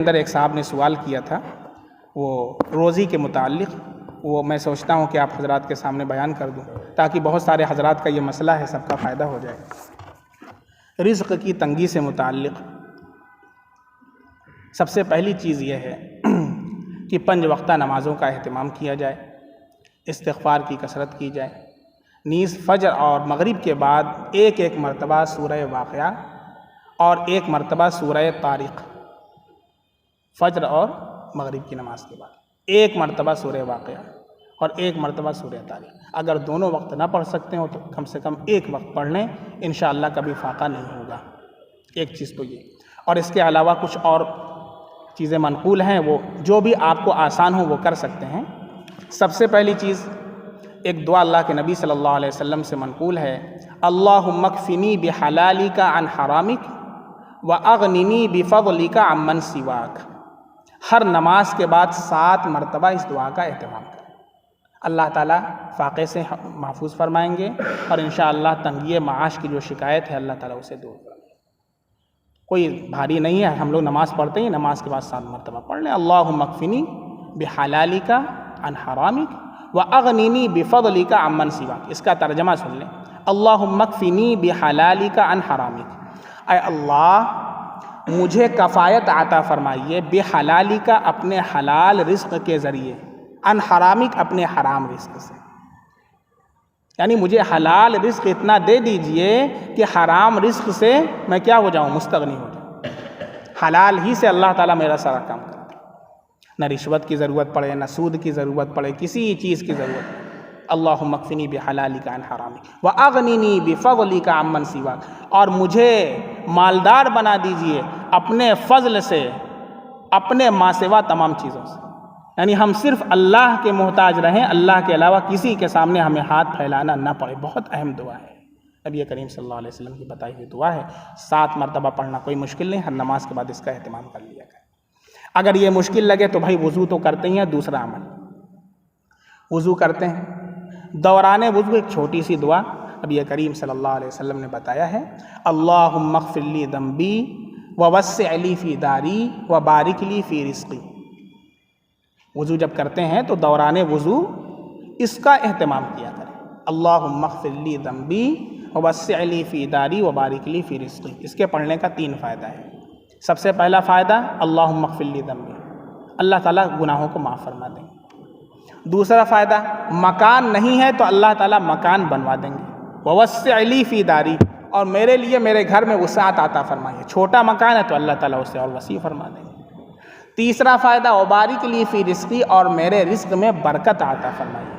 اندر ایک صاحب نے سوال کیا تھا وہ روزی کے متعلق، وہ میں سوچتا ہوں کہ آپ حضرات کے سامنے بیان کر دوں تاکہ بہت سارے حضرات کا یہ مسئلہ ہے، سب کا فائدہ ہو جائے۔ رزق کی تنگی سے متعلق سب سے پہلی چیز یہ ہے کہ 5 وقتہ نمازوں کا اہتمام کیا جائے، استغفار کی کثرت کی جائے، نیز فجر اور مغرب کے بعد ایک مرتبہ سورہ واقعہ اور 1 مرتبہ سورہ طارق، فجر اور مغرب کی نماز کے بعد 1 مرتبہ سورہ واقعہ اور 1 مرتبہ سورہ طارق۔ اگر دونوں وقت نہ پڑھ سکتے ہو تو کم سے کم 1 وقت پڑھ لیں، انشاءاللہ کبھی فاقہ نہیں ہوگا۔ ایک چیز تو یہ، اور اس کے علاوہ کچھ اور چیزیں منقول ہیں، وہ جو بھی آپ کو آسان ہو وہ کر سکتے ہیں۔ سب سے پہلی چیز ایک دعا اللہ کے نبی صلی اللہ علیہ وسلم سے منقول ہے، اللہم اکفنی بحلالک عن حرامک واغننی بفضلک عمن سواک۔ ہر نماز کے بعد 7 مرتبہ اس دعا کا اہتمام کریں، اللہ تعالیٰ فاقے سے محفوظ فرمائیں گے اور انشاءاللہ تنگی معاش کی جو شکایت ہے اللہ تعالیٰ اسے دور کریں گے۔ کوئی بھاری نہیں ہے، ہم لوگ نماز پڑھتے ہیں، نماز کے بعد 7 مرتبہ پڑھ لیں، اللہم اکفنی بحلالک عن حرامک واغننی بفضلک عمن سواک۔ اس کا ترجمہ سن لیں، اللہم اکفنی بحلالک عن حرامک، اے اللہ مجھے کفایت عطا فرمائیے بحلالک اپنے حلال رزق کے ذریعے، عن حرامک اپنے حرام رزق سے، یعنی مجھے حلال رزق اتنا دے دیجئے کہ حرام رزق سے میں کیا ہو جاؤں، مستغنی ہو جاؤں۔ حلال ہی سے اللہ تعالیٰ میرا سارا کام کرتا ہے، نہ رشوت کی ضرورت پڑے، نہ سود کی ضرورت پڑے، کسی چیز کی ضرورت پڑے۔ اللہم اکفنی بحلالک عن حرامک واغننی بفضلک عمن سواک، اور مجھے مالدار بنا دیجئے اپنے فضل سے اپنے ما سوا تمام چیزوں سے، یعنی ہم صرف اللہ کے محتاج رہیں، اللہ کے علاوہ کسی کے سامنے ہمیں ہاتھ پھیلانا نہ پڑے۔ بہت اہم دعا ہے، نبی کریم صلی اللہ علیہ وسلم کی بتائی ہوئی دعا ہے، 7 مرتبہ پڑھنا کوئی مشکل نہیں، ہر نماز کے بعد اس کا اہتمام کر لیا کریں۔ اگر یہ مشکل لگے تو بھائی وضو تو کرتے ہی ہیں، دوسرا عمل وضو کرتے ہیں، دوران وضو ایک چھوٹی سی دعا نبی کریم صلی اللہ علیہ وسلم نے بتایا ہے، اللہم اغفر لی ذنبی ووسع لی فی داری وبارک لی فی رزقی۔ وضو جب کرتے ہیں تو دوران وضو اس کا اہتمام کیا کریں، اللہم اغفر لی ذنبی ووسع لی فی داری وبارک لی فی رزقی۔ اس کے پڑھنے کا 3 فائدہ ہے۔ سب سے پہلا فائدہ، اللہم اغفر لی ذنبی، اللہ تعالیٰ گناہوں کو معاف فرما دیں گے۔ دوسرا فائدہ، مکان نہیں ہے تو اللہ تعالیٰ مکان بنوا دیں گے، ووسع لی فی داری، اور میرے لیے میرے گھر میں وسعت عطا فرمائیے، چھوٹا مکان ہے تو اللہ تعالیٰ اسے اور وسیع فرما دیں گے۔ تیسرا فائدہ، وبارک لی فی رزقی، اور میرے رزق میں برکت عطا فرمائیے،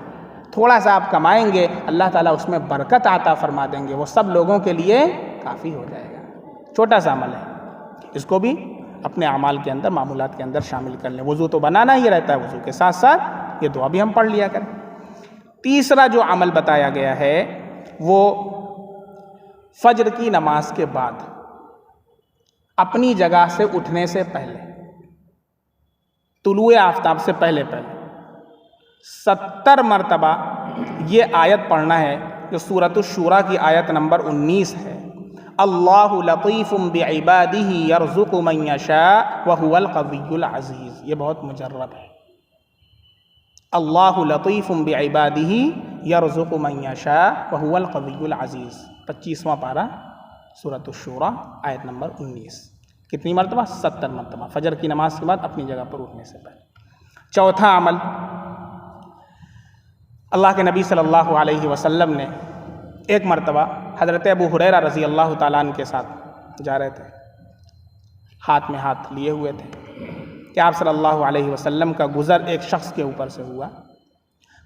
تھوڑا سا آپ کمائیں گے اللہ تعالیٰ اس میں برکت عطا فرما دیں گے، وہ سب لوگوں کے لیے کافی ہو جائے گا۔ چھوٹا سا عمل ہے، اس کو بھی اپنے اعمال کے اندر، معمولات کے اندر شامل کر لیں۔ وضو تو بنانا ہی رہتا ہے، وضو کے ساتھ ساتھ یہ دعا بھی ہم پڑھ لیا کریں۔ تیسرا جو عمل بتایا گیا ہے وہ فجر کی نماز کے بعد اپنی جگہ سے اٹھنے سے پہلے، طلوع آفتاب سے پہلے 70 مرتبہ یہ آیت پڑھنا ہے جو سورۃ الشورى کی آیت نمبر 19 ہے، اللہ لطیف بعبادہ یرزق من یشاء وہو القوی العزیز۔ یہ بہت مجرب ہے، اللہ لطیف بعبادہ یرزق من یشاء وہو القوی العزیز، 25واں پارہ سورۃ الشورى آیت نمبر 19۔ کتنی مرتبہ؟ 70 مرتبہ، فجر کی نماز کے بعد اپنی جگہ پر اٹھنے سے پہلے۔ چوتھا عمل، اللہ کے نبی صلی اللہ علیہ وسلم نے ایک مرتبہ حضرت ابو ہریرہ رضی اللہ تعالیٰ عنہ کے ساتھ جا رہے تھے، ہاتھ میں ہاتھ لیے ہوئے تھے کہ آپ صلی اللہ علیہ وسلم کا گزر ایک شخص کے اوپر سے ہوا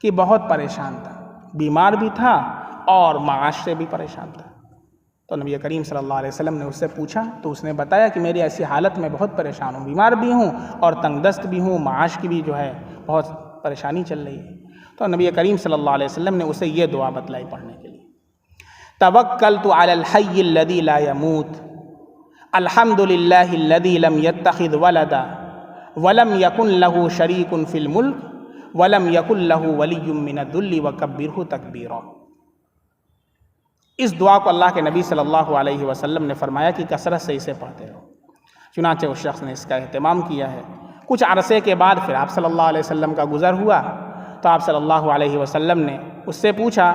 کہ بہت پریشان تھا، بیمار بھی تھا اور معاش سے بھی پریشان تھا۔ تو نبی کریم صلی اللہ علیہ وسلم نے اس سے پوچھا تو اس نے بتایا کہ میری ایسی حالت میں بہت پریشان ہوں، بیمار بھی ہوں اور تنگ دست بھی ہوں، معاش کی بھی جو ہے بہت پریشانی چل رہی ہے۔ تو نبی کریم صلی اللہ علیہ وسلم نے اسے یہ دعا بتلائی پڑھنے کے لیے، توکلت علی الحی الذی لا یموت، الحمد للہ الذی لم یتخذ ولدا ولم یکن لہ شریک فی الملک ولم یکن لہ ولی من الذل وکبرہ تکبیرا۔ اس دعا کو اللہ کے نبی صلی اللہ علیہ وسلم نے فرمایا کہ کثرت سے اسے پڑھتے رہو۔ چنانچہ اس شخص نے اس کا اہتمام کیا ہے۔ کچھ عرصے کے بعد پھر آپ صلی اللہ علیہ وسلم کا گزر ہوا تو آپ صلی اللہ علیہ وسلم نے اس سے پوچھا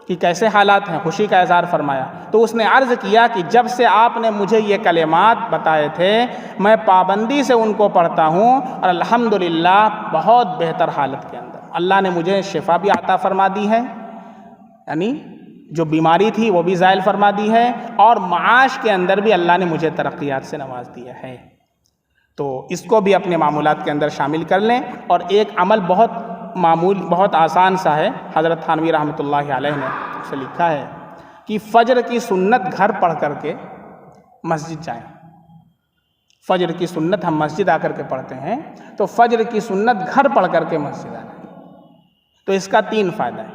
کہ کیسے حالات ہیں، خوشی کا اظہار فرمایا۔ تو اس نے عرض کیا کہ جب سے آپ نے مجھے یہ کلمات بتائے تھے میں پابندی سے ان کو پڑھتا ہوں اور الحمدللہ بہت بہتر حالت کے اندر اللہ نے مجھے شفا بھی عطا فرما دی ہے، یعنی جو بیماری تھی وہ بھی زائل فرما دی ہے، اور معاش کے اندر بھی اللہ نے مجھے ترقیات سے نواز دیا ہے۔ تو اس کو بھی اپنے معمولات کے اندر شامل کر لیں۔ اور ایک عمل بہت آسان سا ہے، حضرت تھانوی رحمۃ اللہ علیہ نے اسے لکھا ہے کہ فجر کی سنت گھر پڑھ کر کے مسجد جائیں۔ فجر کی سنت ہم مسجد آ کر کے پڑھتے ہیں، تو فجر کی سنت گھر پڑھ کر کے مسجد آ جائیں۔ تو اس کا 3 فائدہ ہے۔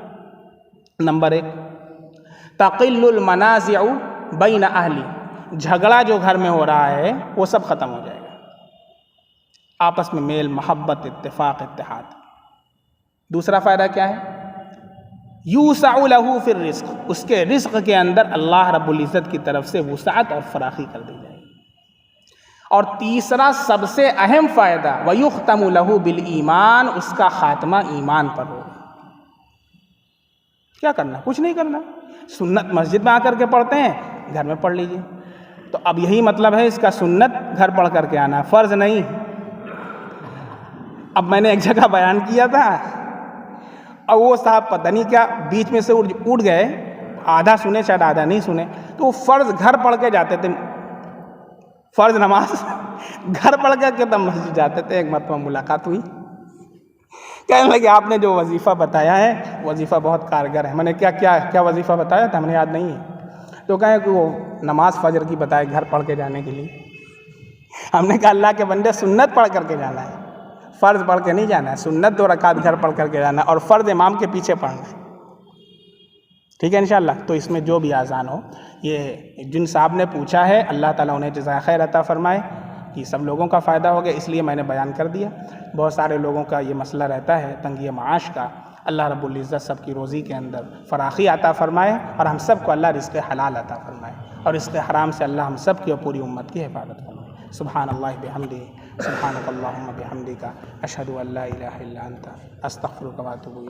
نمبر 1، تقل المنازع بین اہلی، جھگڑا جو گھر میں ہو رہا ہے وہ سب ختم ہو جائے گا، آپس میں میل محبت اتفاق اتحاد۔ دوسرا فائدہ کیا ہے؟ یوسع لہ فی الرزق، اس کے رزق کے اندر اللہ رب العزت کی طرف سے وسعت اور فراخی کر دی جائے گی۔ اور تیسرا سب سے اہم فائدہ ویختم لہ بالایمان، اس کا خاتمہ ایمان پر ہوگا۔ کیا کرنا؟ کچھ نہیں کرنا، سنت مسجد میں آ کر کے پڑھتے ہیں، گھر میں پڑھ لیجئے۔ تو اب یہی مطلب ہے اس کا، سنت گھر پڑھ کر کے آنا، فرض نہیں۔ اب میں نے ایک جگہ بیان کیا تھا اور وہ صاحب پتہ نہیں کیا بیچ میں سے اٹھ گئے، آدھا سنے شاید آدھا نہیں سنے، تو وہ فرض گھر پڑھ کے جاتے تھے، فرض نماز گھر پڑھ کر کے تب مسجد جاتے تھے۔ ایک مرتبہ ملاقات ہوئی، کہنے لگے آپ نے جو وظیفہ بتایا ہے وظیفہ بہت کارگر ہے۔ میں نے کیا وظیفہ بتایا تھا، ہمیں یاد نہیں ہے۔ تو کہیں کہ وہ نماز فجر کی بتائے گھر پڑھ کے جانے کے لیے۔ ہم نے کہا اللہ کے بندے سنت پڑھ کر کے جانا ہے، فرض پڑھ کے نہیں جانا ہے، سنت 2 رکعت گھر پڑھ کر کے جانا ہے، اور فرض امام کے پیچھے پڑھنا ہے۔ ٹھیک ہے انشاءاللہ۔ تو اس میں جو بھی آزان ہو، یہ جن صاحب نے پوچھا ہے اللہ تعالیٰ انہیں جزائے خیر عطا فرمائے، کہ سب لوگوں کا فائدہ ہو گیا، اس لیے میں نے بیان کر دیا۔ بہت سارے لوگوں کا یہ مسئلہ رہتا ہے تنگی معاش کا، اللہ رب العزت سب کی روزی کے اندر فراخی عطا فرمائے، اور ہم سب کو اللہ رزق حلال عطا فرمائے، اور رزق حرام سے اللہ ہم سب کی اور پوری امت کی حفاظت فرمائے۔ سبحان اللہ بحمدہ، سبحانک اللہم بحمدک، اشہد ان لا الہ الا انت، استغفرک و اتوب الیک۔